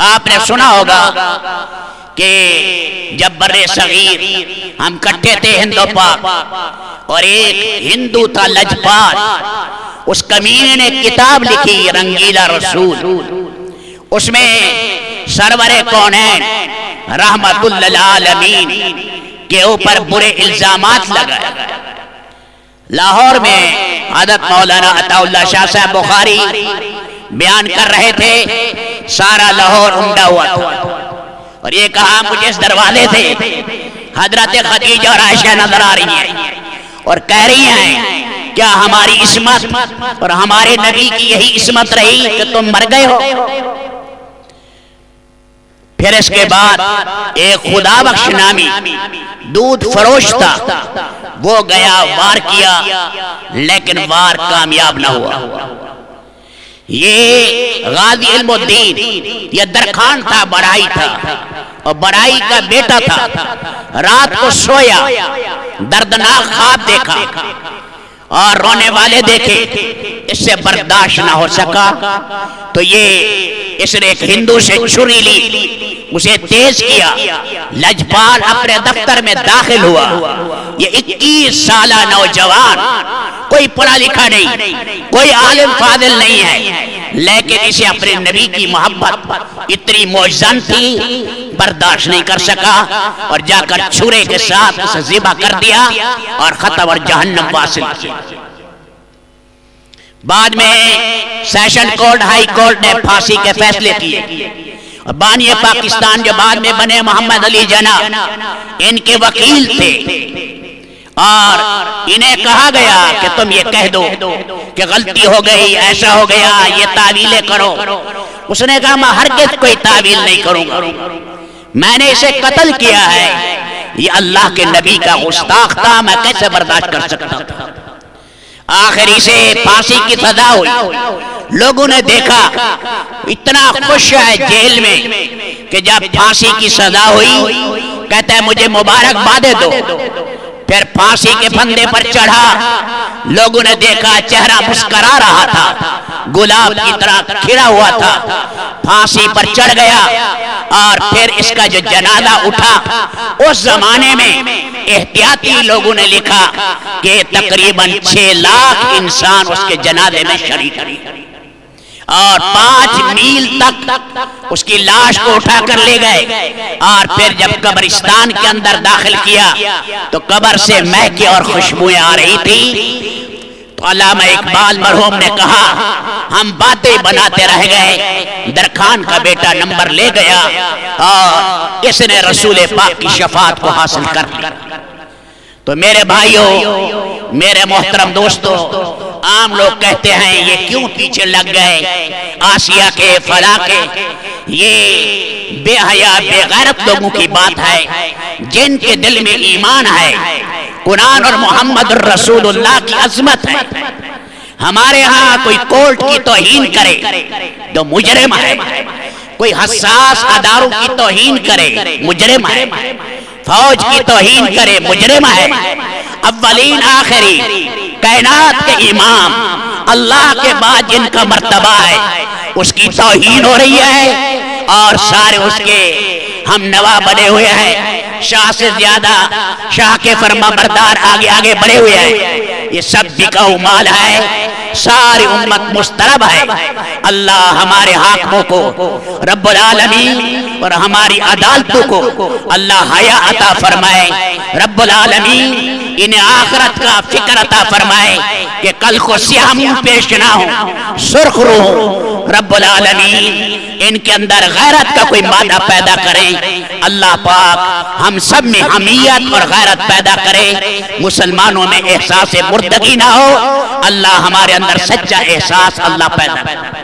آپ نے سنا ہوگا کہ جب برے صغیر ہم کٹھے تھے ہند و پاک، اور ایک ہندو تھا لجپال، اس کمینے نے کتاب لکھی رنگیلا رسول، اس میں سرور کونین رحمت للعالمین کے اوپر برے الزامات لگائے۔ لاہور میں حضرت مولانا عطا اللہ شاہ صاحب بخاری بیان کر رہے تھے، سارا لاہور امڈا ہوا تھا، اور یہ کہا مجھے اس دروازے سے حضرت خدیجہ اور عائشہ نظر آ رہی ہیں اور کہہ رہی ہیں کیا ہماری عصمت اور ہمارے نبی کی یہی عصمت رہی کہ تم مر گئے ہو؟ پھر اس کے بعد ایک خدا بخش نامی دودھ فروش تھا، وہ گیا وار کیا لیکن وار کامیاب نہ ہوا۔ یہ غازی علم الدین یہ درخان تھا، بڑائی تھا، اور بڑائی کا بیٹا تھا، رات کو سویا، دردناک خواب دیکھا اور رونے والے دیکھے، اس سے برداشت نہ ہو سکا تو اس نے ایک ہندو سے چھری لی، اسے تیز کیا، لجپال اپنے دفتر میں داخل ہوا۔ یہ 21 سالہ نوجوان، کوئی پڑھا لکھا نہیں، کوئی عالم فاضل نہیں ہے، لیکن اسے اپنے نبی کی محبت اتنی موجزن تھی، برداشت نہیں کر سکا اور جا کر چھرے کے ساتھ اسے ذبح کر دیا اور ختم اور جہنم واصل کیا۔ بعد میں سیشن کورٹ، ہائی کورٹ نے پھانسی کے فیصلے کیے، اور بانی پاکستان جو بعد میں بنے محمد علی جناح ان کے وکیل تھے، اور انہیں کہا گیا کہ تم یہ کہہ دو کہ غلطی ہو گئی، ایسا ہو گیا، یہ تعویلیں کرو۔ اس نے کہا میں ہرگز کوئی تعویل نہیں کروں گا، میں نے اسے قتل کیا ہے، یہ اللہ کے نبی کا گستاخ تھا، میں کیسے برداشت کر سکتا تھا۔ آخر اسے پھانسی کی سزا ہوئی۔ لوگوں نے دیکھا اتنا خوش ہے جیل میں کہ جب پھانسی کی سزا ہوئی کہتا ہے مجھے مبارکبادیں دو۔ پھر پھانسی کے پھندے پر چڑھا، لوگوں نے دیکھا چہرہ مسکرا رہا تھا، گلاب کی طرح کھلا ہوا تھا، پھانسی پر چڑھ گیا۔ اور پھر اس کا جو جنازہ اٹھا، اس زمانے میں احتیاطی لوگوں نے لکھا کہ تقریباً 6 لاکھ انسان اس کے جنازے میں شریک تھے، اور 5 میل تک اس کی لاش کو اٹھا کر لے گئے، اور پھر جب قبرستان کے اندر داخل کیا تو قبر سے مہکیں اور خوشبوئیں آ رہی تھی۔ تو علامہ اقبال مرحوم نے کہا ہم باتیں بناتے رہ گئے، درخان کا بیٹا نمبر لے گیا اور اس نے رسول پاک کی شفاعت کو حاصل کر لیا۔ تو میرے بھائیوں، میرے محترم دوستو، عام لوگ کہتے ہیں یہ کیوں پیچھے لگ گئے آسیہ کے فلاں کے، یہ بے حیا بے غیرت لوگوں کی بات ہے جن کے دل میں ایمان ہے، قرآن اور محمد الرسول اللہ کی عظمت ہے۔ ہمارے ہاں کوئی کورٹ کی توہین کرے تو مجرم ہے، کوئی حساس اداروں کی توہین کرے مجرم ہے، فوج کی توہین کرے مجرم ہے، اولین آخری کائنات کے امام اللہ کے بعد جن کا مرتبہ ہے اس کی توہین ہو رہی ہے، اور سارے اس کے ہم نوا بنے ہوئے ہیں، شاہ سے زیادہ شاہ کے فرما بردار آگے آگے بڑھے ہوئے ہیں۔ یہ سب بکاؤ مال ہے، ساری امت مسترب ہے۔ اللہ ہمارے حاکموں کو رب العالمین اور ہماری عدالتوں کو اللہ حیا عطا فرمائے، رب العالمین انہیں آخرت کا فکر عطا فرمائے کہ کل کو سیاہ منہ پیش نہ ہوں، سرخ روح ہوں۔ رب العالمین ان کے اندر غیرت کا کوئی مادہ پیدا کریں۔ اللہ پاک ہم سب میں حمیت اور غیرت پیدا کرے، مسلمانوں میں احساس مردگی نہ ہو۔ اللہ ہمارے اندر سچا احساس اللہ پیدا کرے۔